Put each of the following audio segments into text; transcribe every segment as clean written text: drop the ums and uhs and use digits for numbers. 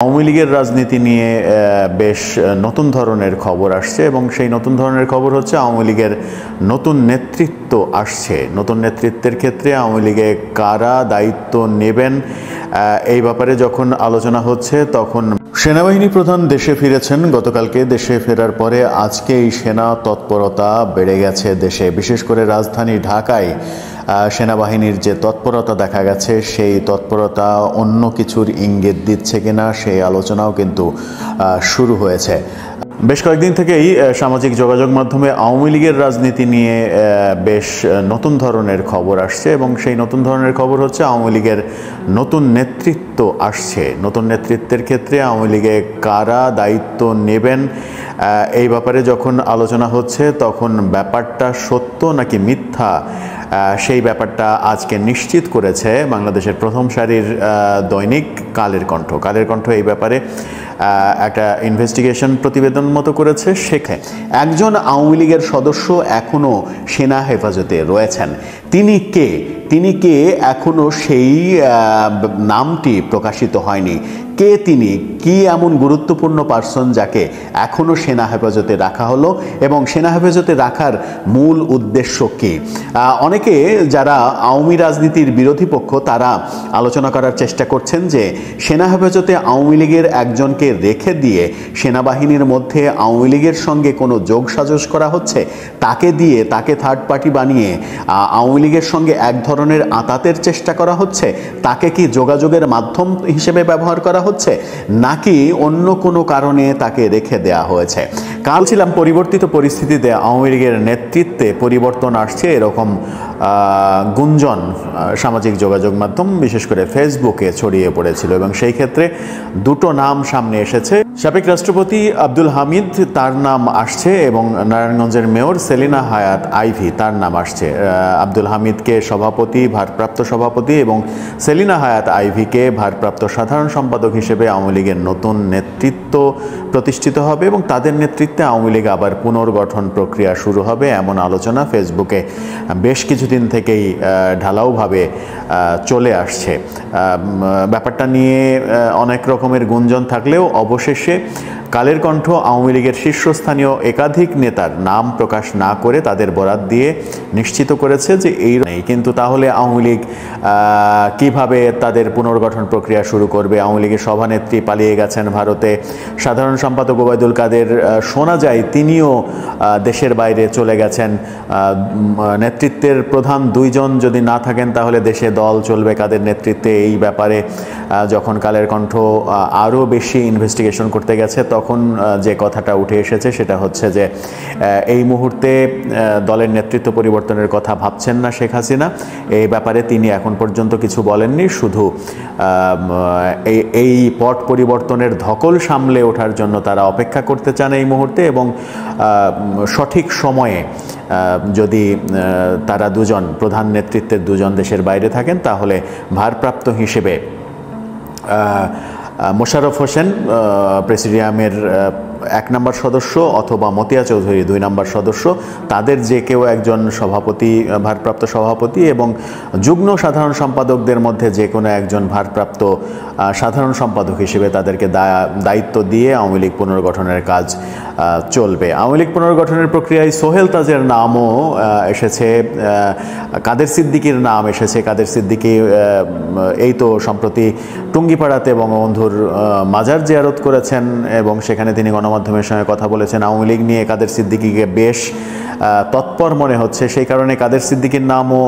আওয়ামী লীগের রাজনীতি নিয়ে বেশ নতুন ধরনের খবর আসছে এবং সেই নতুন ধরনের খবর হচ্ছে আওয়ামী লীগের নতুন নেতৃত্ব আসছে। নতুন নেতৃত্বের ক্ষেত্রে আওয়ামী লীগে কারা দায়িত্ব নেবেন এই ব্যাপারে যখন আলোচনা হচ্ছে তখন সেনাবাহিনী প্রধান দেশে ফিরেছেন গতকালকে। দেশে ফেরার পরে আজকে এই সেনা তৎপরতা বেড়ে গেছে দেশে, বিশেষ করে রাজধানী ঢাকায় সেনাবাহিনীর যে তৎপরতা দেখা গেছে সেই তৎপরতা অন্য কিছুর ইঙ্গিত দিচ্ছে কিনা সেই আলোচনাও কিন্তু শুরু হয়েছে। বেশ কয়েকদিন থেকেই সামাজিক যোগাযোগ মাধ্যমে আওয়ামী লীগের রাজনীতি নিয়ে বেশ নতুন ধরনের খবর আসছে এবং সেই নতুন ধরনের খবর হচ্ছে আওয়ামী লীগের নতুন নেতৃত্ব আসছে। নতুন নেতৃত্বের ক্ষেত্রে আওয়ামী লীগে কারা দায়িত্ব নেবেন এই ব্যাপারে যখন আলোচনা হচ্ছে তখন ব্যাপারটা সত্য নাকি মিথ্যা সেই ব্যাপারটা আজকে নিশ্চিত করেছে বাংলাদেশের প্রথম সারির দৈনিক কালের কণ্ঠ। কালের কণ্ঠ এই ব্যাপারে একটা ইনভেস্টিগেশন প্রতিবেদন মতো করেছে। সেখানে একজন আওয়ামী লীগের সদস্য এখনও সেনা হেফাজতে রয়েছেন। তিনি কে এখনও সেই নামটি প্রকাশিত হয়নি। কে তিনি, কি এমন গুরুত্বপূর্ণ পার্সন যাকে এখনও সেনা হেফাজতে রাখা হলো এবং সেনা হেফাজতে রাখার মূল উদ্দেশ্য কী? অনেকে যারা আওয়ামী রাজনীতির বিরোধী পক্ষ তারা আলোচনা করার চেষ্টা করছেন যে সেনা হেফাজতে আওয়ামী লীগের একজনকে রেখে দিয়ে সেনাবাহিনীর মধ্যে আওয়ামী লীগের সঙ্গে কোনো যোগসাজশ করা হচ্ছে, তাকে থার্ড পার্টি বানিয়ে আওয়ামী লীগের সঙ্গে এক ধরনের আঁতাতের চেষ্টা করা হচ্ছে। তাকে কি যোগাযোগের মাধ্যম হিসেবে ব্যবহার করা হচ্ছে নাকি অন্য কোনো কারণে তাকে রেখে দেয়া হয়েছে? কাল ছিলাম পরিবর্তিত পরিস্থিতিতে আওয়ামী লীগের নেতৃত্বে পরিবর্তন আসছে এরকম গুঞ্জন সামাজিক যোগাযোগ মাধ্যম বিশেষ করে ফেসবুকে ছড়িয়ে পড়েছিল এবং সেই ক্ষেত্রে দুটো নাম সামনে এসেছে। সাবেক রাষ্ট্রপতি আব্দুল হামিদ তার নাম আসছে এবং নারায়ণগঞ্জের মেয়র সেলিনা হায়াৎ আইভি তার নাম আসছে। আব্দুল হামিদকে ভারপ্রাপ্ত সভাপতি এবং সেলিনা হায়াৎ আইভিকে ভারপ্রাপ্ত সাধারণ সম্পাদক হিসেবে আওয়ামী লীগের নতুন নেতৃত্ব প্রতিষ্ঠিত হবে এবং তাদের নেতৃত্বে আওয়ামী লীগ আবার পুনর্গঠন প্রক্রিয়া শুরু হবে এমন আলোচনা ফেসবুকে বেশ কিছুদিন থেকেই ঢালাওভাবে চলে আসছে। ব্যাপারটা নিয়ে অনেক রকমের গুঞ্জন থাকলেও অবশেষে কালের কণ্ঠ আওয়ামী লীগের শীর্ষস্থানীয় একাধিক নেতার নাম প্রকাশ না করে তাদের বরাত দিয়ে নিশ্চিত করেছে যে এই নেই। কিন্তু তাহলে আওয়ামী লীগ কীভাবে তাদের পুনর্গঠন প্রক্রিয়া শুরু করবে? আওয়ামী লীগের সভানেত্রী পালিয়ে গেছেন ভারতে, সাধারণ সম্পাদক ওবায়দুল কাদের শোনা যায় তিনিও দেশের বাইরে চলে গেছেন। নেতৃত্বের প্রধান দুইজন যদি না থাকেন তাহলে দেশে দল চলবে কাদের নেতৃত্বে? এই ব্যাপারে যখন কালের কণ্ঠ আরও বেশি ইনভেস্টিগেশন করতে গেছে তখন যে কথাটা উঠে এসেছে সেটা হচ্ছে যে এই মুহূর্তে দলের নেতৃত্ব পরিবর্তনের কথা ভাবছেন না শেখ হাসিনা। এই ব্যাপারে তিনি এখন পর্যন্ত কিছু বলেননি, শুধু এই পট পরিবর্তনের ধকল সামলে ওঠার জন্য তারা অপেক্ষা করতে চান এই মুহূর্তে এবং সঠিক সময়ে যদি তারা দুজন প্রধান নেতৃত্বের দুজন দেশের বাইরে থাকেন তাহলে ভারপ্রাপ্ত হিসেবে মোশাররফ হোসেন প্রেসিডিয়ামের 1 নম্বর সদস্য অথবা মতিয়া চৌধুরী 2 নম্বর সদস্য, তাদের যে কেউ একজন ভারপ্রাপ্ত সভাপতি এবং যুগ্ম সাধারণ সম্পাদকদের মধ্যে যে কোনো একজন ভারপ্রাপ্ত সাধারণ সম্পাদক হিসেবে তাদেরকে দায়িত্ব দিয়ে আওয়ামী লীগ পুনর্গঠনের কাজ চলবে। আওয়ামী লীগ পুনর্গঠনের প্রক্রিয়ায় সোহেল তাজের নামও এসেছে, কাদের সিদ্দিকীর নাম এসেছে। কাদের সিদ্দিকী এই তো সম্প্রতি টুঙ্গিপাড়াতে বঙ্গবন্ধুর মাজার জিয়ারত করেছেন এবং সেখানে তিনি গণমাধ্যমের সঙ্গে কথা বলেছেন। আওয়ামী লীগ নিয়ে কাদের সিদ্দিকীকে বেশ তৎপর মনে হচ্ছে, সেই কারণে কাদের সিদ্দিকীর নামও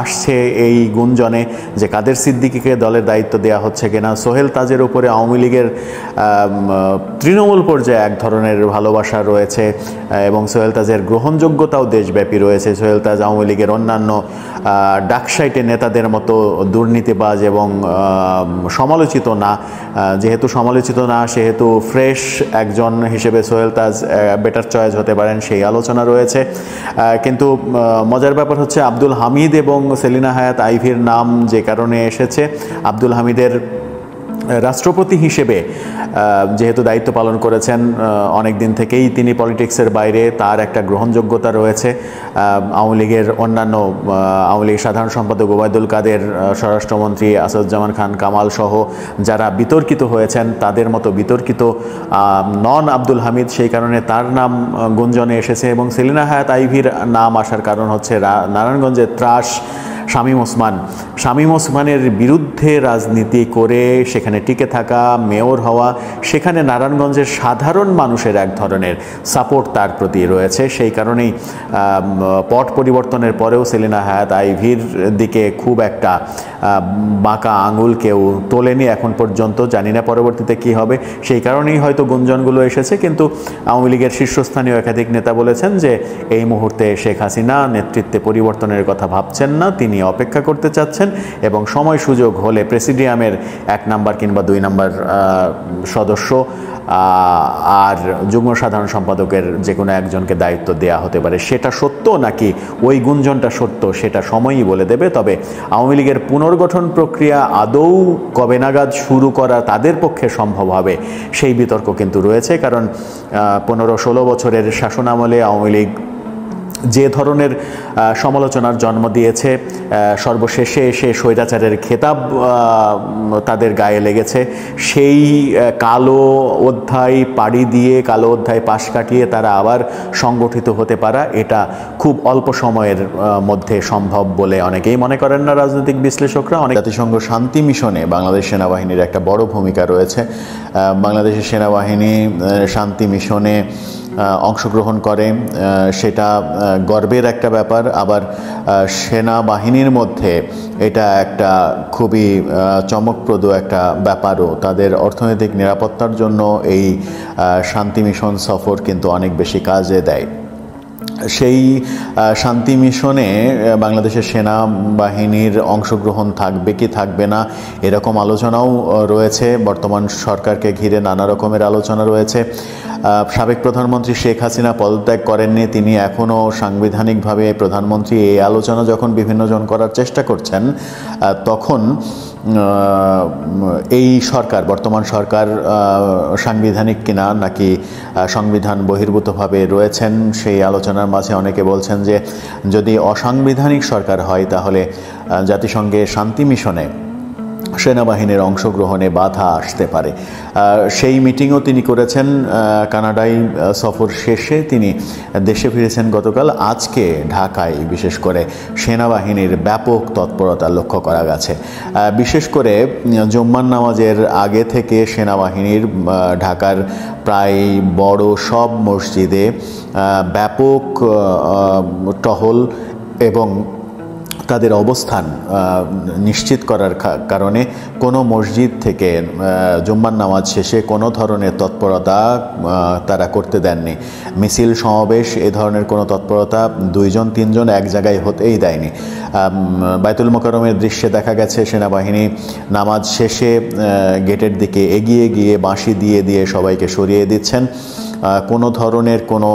আসছে এই গুঞ্জনে যে কাদের সিদ্দিকীকে দলের দায়িত্ব দেওয়া হচ্ছে কিনা। সোহেল তাজের উপরে আওয়ামী লীগের তৃণমূল পর্যায়ে এক ধরনের ভালোবাসা রয়েছে এবং সোহেল তাজের গ্রহণযোগ্যতাও দেশব্যাপী রয়েছে। সোহেল তাজ আওয়ামী লীগের অন্যান্য ডাকসাইটে নেতাদের মতো দুর্নীতিবাজ এবং সমালোচিত না। যেহেতু সমালোচিত না সেহেতু ফ্রেশ একজন হিসেবে সোহেল তাজ বেটার চয়েস হতে পারেন, সেই আলোচনা রয়েছে। কিন্তু মজার ব্যাপার হচ্ছে আব্দুল হামিদ এবং সেলিনা হায়াৎ আইভির নাম যে কারণে এসেছে, আব্দুল হামিদের রাষ্ট্রপতি হিসেবে যেহেতু দায়িত্ব পালন করেছেন অনেক দিন থেকেই তিনি পলিটিক্সের বাইরে, তার একটা গ্রহণযোগ্যতা রয়েছে। আওয়ামী লীগের অন্যান্য আওয়ামী লীগের সাধারণ সম্পাদক ওবায়দুল কাদের, স্বরাষ্ট্রমন্ত্রী আসাদুজ্জামান খান কামাল সহ যারা বিতর্কিত হয়েছেন তাদের মতো বিতর্কিত নন আব্দুল হামিদ, সেই কারণে তার নাম গুঞ্জনে এসেছে। এবং সেলিনা হায়াৎ আইভীর নাম আসার কারণ হচ্ছে নারায়ণগঞ্জের ত্রাস শামীম ওসমানের বিরুদ্ধে রাজনীতি করে সেখানে টিকে থাকা, মেয়র হওয়া, সেখানে নারায়ণগঞ্জের সাধারণ মানুষের এক ধরনের সাপোর্ট তার প্রতি রয়েছে। সেই কারণেই পট পরিবর্তনের পরেও সেলিনা হায়াৎ আইভীর দিকে খুব একটা বাঁকা আঙুল কেউ তোলেনি এখন পর্যন্ত। জানি না পরবর্তীতে কি হবে, সেই কারণেই হয়তো গুঞ্জনগুলো এসেছে। কিন্তু আওয়ামী লীগের শীর্ষস্থানীয় একাধিক নেতা বলেছেন যে এই মুহূর্তে শেখ হাসিনা নেতৃত্বে পরিবর্তনের কথা ভাবছেন না, তিনি অপেক্ষা করতে চাচ্ছেন এবং সময় সুযোগ হলে প্রেসিডিয়ামের 1 নাম্বার কিংবা 2 নাম্বার সদস্য আর যুগ্ম সাধারণ সম্পাদকের যে কোনো একজনকে দায়িত্ব দেয়া হতে পারে। সেটা সত্য নাকি ওই গুঞ্জনটা সত্য সেটা সময়ই বলে দেবে। তবে আওয়ামী লীগের পুনর্গঠন প্রক্রিয়া আদৌ কবে নাগাদ শুরু করা তাদের পক্ষে সম্ভব হবে সেই বিতর্ক কিন্তু রয়েছে। কারণ 15-16 বছরের শাসনামলে আওয়ামী লীগ যে ধরনের সমালোচনার জন্ম দিয়েছে, সর্বশেষে এসে স্বৈরাচারের খেতাব তাদের গায়ে লেগেছে, সেই কালো অধ্যায় পাড়ি দিয়ে, কালো অধ্যায় পাশ কাটিয়ে তারা আবার সংগঠিত হতে পারা, এটা খুব অল্প সময়ের মধ্যে সম্ভব বলে অনেকেই মনে করেন না রাজনৈতিক বিশ্লেষকরা। অনেক জাতিসংঘ শান্তি মিশনে বাংলাদেশ সেনাবাহিনীর একটা বড় ভূমিকা রয়েছে। বাংলাদেশের সেনাবাহিনী শান্তি মিশনে অংশগ্রহণ করে, সেটা গর্বের একটা ব্যাপার। আবার সেনাবাহিনীর মধ্যে এটা একটা খুবই চমকপ্রদ একটা ব্যাপারও। তাদের অর্থনৈতিক নিরাপত্তার জন্য এই শান্তি মিশন সফর কিন্তু অনেক বেশি কাজে দেয়। সেই শান্তি মিশনে বাংলাদেশের সেনাবাহিনীর অংশগ্রহণ থাকবে কি থাকবে না এরকম আলোচনাও রয়েছে। বর্তমান সরকারকে ঘিরে নানা রকমের আলোচনা রয়েছে। সাবেক প্রধানমন্ত্রী শেখ হাসিনা পদত্যাগ করেননি, তিনি এখনও সাংবিধানিকভাবে প্রধানমন্ত্রী। এই আলোচনা যখন বিভিন্নজন করার চেষ্টা করছেন, তখন এই সরকার, বর্তমান সরকার সাংবিধানিক কিনা নাকি সংবিধান বহির্ভূতভাবে রয়েছেন, সেই আলোচনার মাঝে অনেকে বলছেন যে যদি অসাংবিধানিক সরকার হয় তাহলে জাতিসংঘের শান্তি মিশনে সেনাবাহিনীর অংশগ্রহণে বাধা আসতে পারে। সেই মিটিংও তিনি করেছেন। কানাডায় সফর শেষে তিনি দেশে ফিরেছেন গতকাল। আজকে ঢাকায় বিশেষ করে সেনাবাহিনীর ব্যাপক তৎপরতা লক্ষ্য করা গেছে। বিশেষ করে জুম্মার নামাজের আগে থেকে সেনাবাহিনীর ঢাকার প্রায় বড় সব মসজিদে ব্যাপক টহল এবং তাদের অবস্থান নিশ্চিত করার কারণে কোনো মসজিদ থেকে জুম্মার নামাজ শেষে কোনো ধরনের তৎপরতা তারা করতে দেননি। মিছিল সমাবেশ এ ধরনের কোনো তৎপরতা 2-3 জন এক জায়গায় হতেই দেয়নি। বাইতুল মোকাররমের দৃশ্যে দেখা গেছে সেনাবাহিনী নামাজ শেষে গেটের দিকে এগিয়ে গিয়ে বাঁশি দিয়ে দিয়ে সবাইকে সরিয়ে দিচ্ছেন। কোনো ধরনের কোনো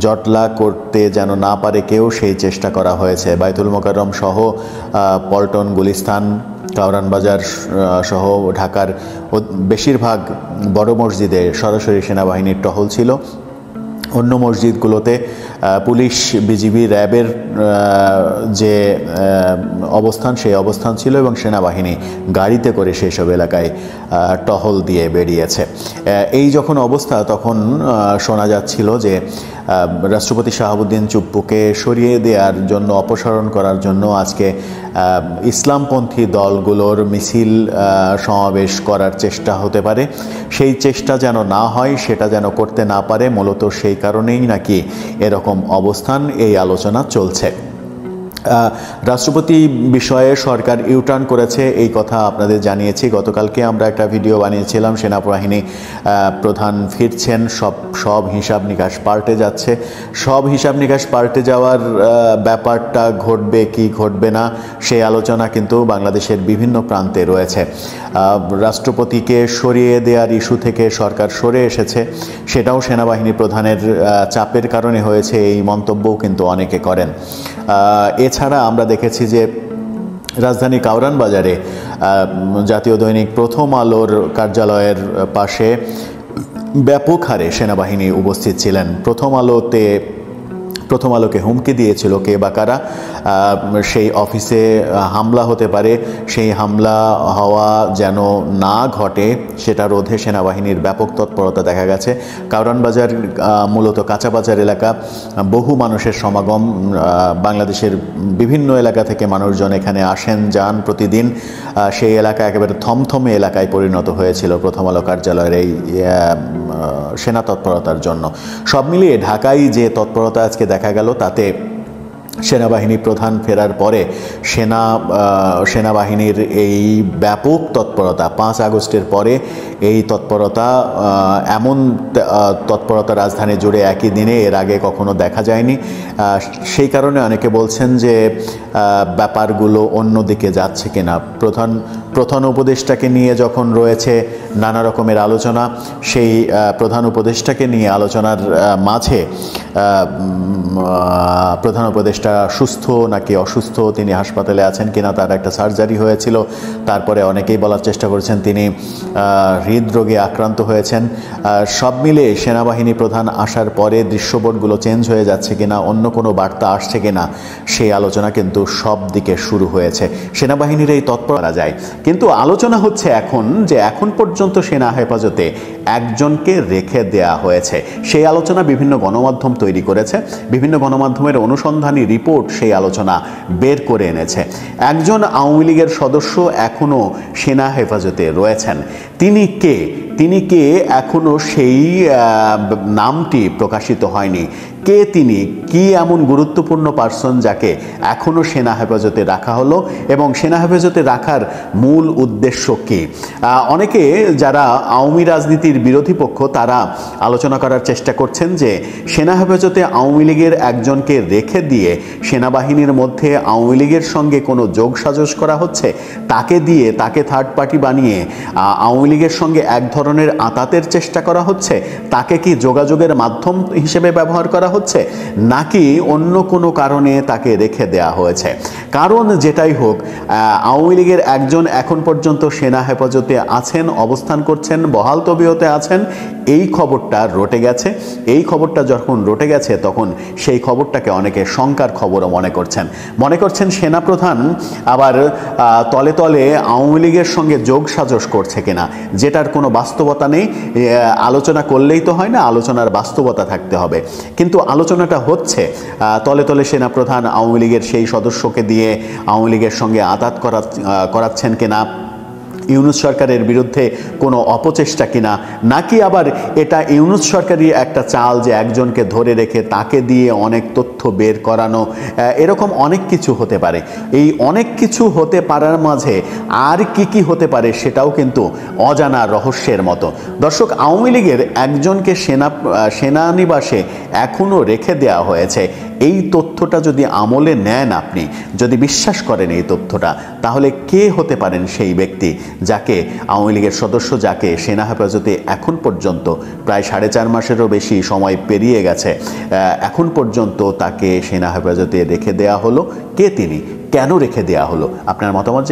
জটলা করতে যেন না পারে কেউ, সেই চেষ্টা করা হয়েছে। বাইতুল মোকাররম সহ পল্টন, গুলিস্তান, কাউরান বাজার সহ ঢাকার বেশিরভাগ বড় মসজিদে সরাসরি সেনাবাহিনীর টহল ছিল। অন্য মসজিদগুলোতে পুলিশ, বিজিবি, র্যাবের যে অবস্থান সেই অবস্থান ছিল এবং সেনাবাহিনী গাড়িতে করে সেই সব এলাকায় টহল দিয়ে বেরিয়েছে। এই যখন অবস্থা, তখন শোনা যাচ্ছিল যে রাষ্ট্রপতি শাহাবুদ্দিন চুপ্পুকে সরিয়ে দেওয়ার জন্য, অপসারণ করার জন্য আজকে ইসলামপন্থী দলগুলোর মিছিল সমাবেশ করার চেষ্টা হতে পারে। সেই চেষ্টা যেন না হয়, সেটা যেন করতে না পারে, মূলত সেই কারণেই নাকি এরকম অবস্থান, এই আলোচনা চলছে। রাষ্ট্রপতি বিষয়ে সরকার ইউটার্ন করেছে, এই কথা আপনাদের জানিয়েছি। গতকালকে আমরা একটা ভিডিও বানিয়েছিলাম, সেনাবাহিনী প্রধান ফিরছেন, সব হিসাব নিকাশ পাল্টে যাচ্ছে। সব হিসাব নিকাশ পাল্টে যাওয়ার ব্যাপারটা ঘটবে কি ঘটবে না সেই আলোচনা কিন্তু বাংলাদেশের বিভিন্ন প্রান্তে রয়েছে। রাষ্ট্রপতিকে সরিয়ে দেওয়ার ইস্যু থেকে সরকার সরে এসেছে, সেটাও সেনাবাহিনী প্রধানের চাপের কারণে হয়েছে, এই মন্তব্যও কিন্তু অনেকে করেন। এছাড়া আমরা দেখেছি যে রাজধানী কাউরান বাজারে জাতীয় দৈনিক প্রথম আলোর কার্যালয়ের পাশে ব্যাপক হারে সেনাবাহিনী উপস্থিত ছিলেন। প্রথম আলোকে হুমকি দিয়েছিল কে বা কারা সেই অফিসে হামলা হতে পারে, সেই হামলা হওয়া যেন না ঘটে সেটা রোধে সেনাবাহিনীর ব্যাপক তৎপরতা দেখা গেছে। কারওয়ান বাজার মূলত কাঁচা বাজার এলাকা, বহু মানুষের সমাগম, বাংলাদেশের বিভিন্ন এলাকা থেকে মানুষজন এখানে আসেন যান প্রতিদিন। সেই এলাকা একেবারে থমথমে এলাকায় পরিণত হয়েছিল প্রথম আলো কার্যালয়ের এই সেনা তৎপরতার জন্য। সব মিলিয়ে ঢাকায় যে তৎপরতা আজকে দেখা গেল তাতে সেনাবাহিনী প্রধান ফেরার পরে সেনাবাহিনীর এই ব্যাপক তৎপরতা 5 আগস্টের পরে এই তৎপরতা এমন তৎপরতা রাজধানী জুড়ে একই দিনে এর আগে কখনো দেখা যায়নি। সেই কারণে অনেকে বলছেন যে ব্যাপারগুলো অন্যদিকে যাচ্ছে কিনা। প্রধান উপদেষ্টাকে নিয়ে যখন রয়েছে নানা রকমের আলোচনা, সেই প্রধান উপদেষ্টাকে নিয়ে আলোচনার মাঝে প্রধান উপদেষ্টা সুস্থ নাকি অসুস্থ, তিনি হাসপাতালে আছেন কিনা, তার একটা সার্জারি হয়েছিল, তারপরে অনেকেই বলার চেষ্টা করেছেন তিনি হৃদরোগে আক্রান্ত হয়েছেন। সব মিলে সেনাবাহিনী প্রধান আসার পরে দৃশ্যপটগুলো চেঞ্জ হয়ে যাচ্ছে কিনা, অন্য কোনো বার্তা আসছে কিনা, সেই আলোচনা কিন্তু সব দিকে শুরু হয়েছে। সেনাবাহিনীর এই তৎপরতা যায়, কিন্তু আলোচনা হচ্ছে এখন যে এখন পর্যন্ত সেনা হেফাজতে একজনকে রেখে দেয়া হয়েছে। সেই আলোচনা বিভিন্ন গণমাধ্যম তৈরি করেছে, বিভিন্ন গণমাধ্যমের অনুসন্ধানী রিপোর্ট সেই আলোচনা বের করে এনেছে। একজন আওয়ামী লীগের সদস্য এখনও সেনা হেফাজতে রয়েছেন। তিনি কে এখনও সেই নামটি প্রকাশিত হয়নি। কে তিনি, কি এমন গুরুত্বপূর্ণ পার্সন যাকে এখনও সেনা হেফাজতে রাখা হলো এবং সেনা হেফাজতে রাখার মূল উদ্দেশ্য কী? অনেকে যারা আওয়ামী রাজনীতির বিরোধী পক্ষ তারা আলোচনা করার চেষ্টা করছেন যে সেনা হেফাজতে আওয়ামী লীগের একজনকে রেখে দিয়ে সেনাবাহিনীর মধ্যে আওয়ামী লীগের সঙ্গে কোনো যোগসাজশ করা হচ্ছে, তাকে থার্ড পার্টি বানিয়ে আওয়ামী লীগের সঙ্গে এক ধরনের আঁতাতের চেষ্টা করা হচ্ছে, তাকে কি যোগাযোগের মাধ্যম হিসেবে ব্যবহার করা হচ্ছে, নাকি অন্য কোনো কারণে তাকে রেখে দেয়া হয়েছে? কারণ যেটাই হোক, আওয়ামী লীগের একজন এখন পর্যন্ত সেনা হেফাজতে আছেন, অবস্থান করছেন, বহাল তবিয়তে আছেন। এই খবরটা রটে গেছে। এই খবরটা যখন রটে গেছে তখন সেই খবরটাকে অনেকে শঙ্কার খবরও মনে করছেন সেনাপ্রধান আবার তলে তলে আওয়ামী লীগের সঙ্গে যোগসাজশ করছে কিনা, যেটার কোনো বাস্তবতা নেই। আলোচনা করলেই তো হয় না, আলোচনার বাস্তবতা থাকতে হবে। কিন্তু আলোচনাটা হচ্ছে তলে তলে সেনাপ্রধান আওয়ামী লীগের সেই সদস্যকে দিয়ে আওয়ামী লীগের সঙ্গে আঁতাত করাচ্ছেন কিনা, ইউনূস সরকারের বিরুদ্ধে কোনো অপচেষ্টা কিনা, নাকি আবার এটা ইউনূস সরকারই একটা চাল যে একজনকে ধরে রেখে তাকে দিয়ে অনেক তথ্য বের করানো, এরকম অনেক কিছু হতে পারে। এই অনেক কিছু হতে পারার মাঝে আর কি হতে পারে সেটাও কিন্তু অজানা রহস্যের মতো। দর্শক, আওয়ামী লীগের একজনকে সেনানিবাসে এখনও রেখে দেওয়া হয়েছে। এই তথ্যটা যদি আমলে নেন, আপনি যদি বিশ্বাস করেন এই তথ্যটা, তাহলে কে হতে পারেন সেই ব্যক্তি যাকে আওয়ামী লীগের সদস্য, যাকে সেনা হেফাজতে এখন পর্যন্ত প্রায় 4.5 মাসেরও বেশি সময় পেরিয়ে গেছে, এখন পর্যন্ত তাকে সেনা হেফাজতে রেখে দেয়া হলো? কে তিনি, কেন রেখে দেয়া হলো? আপনার মতামত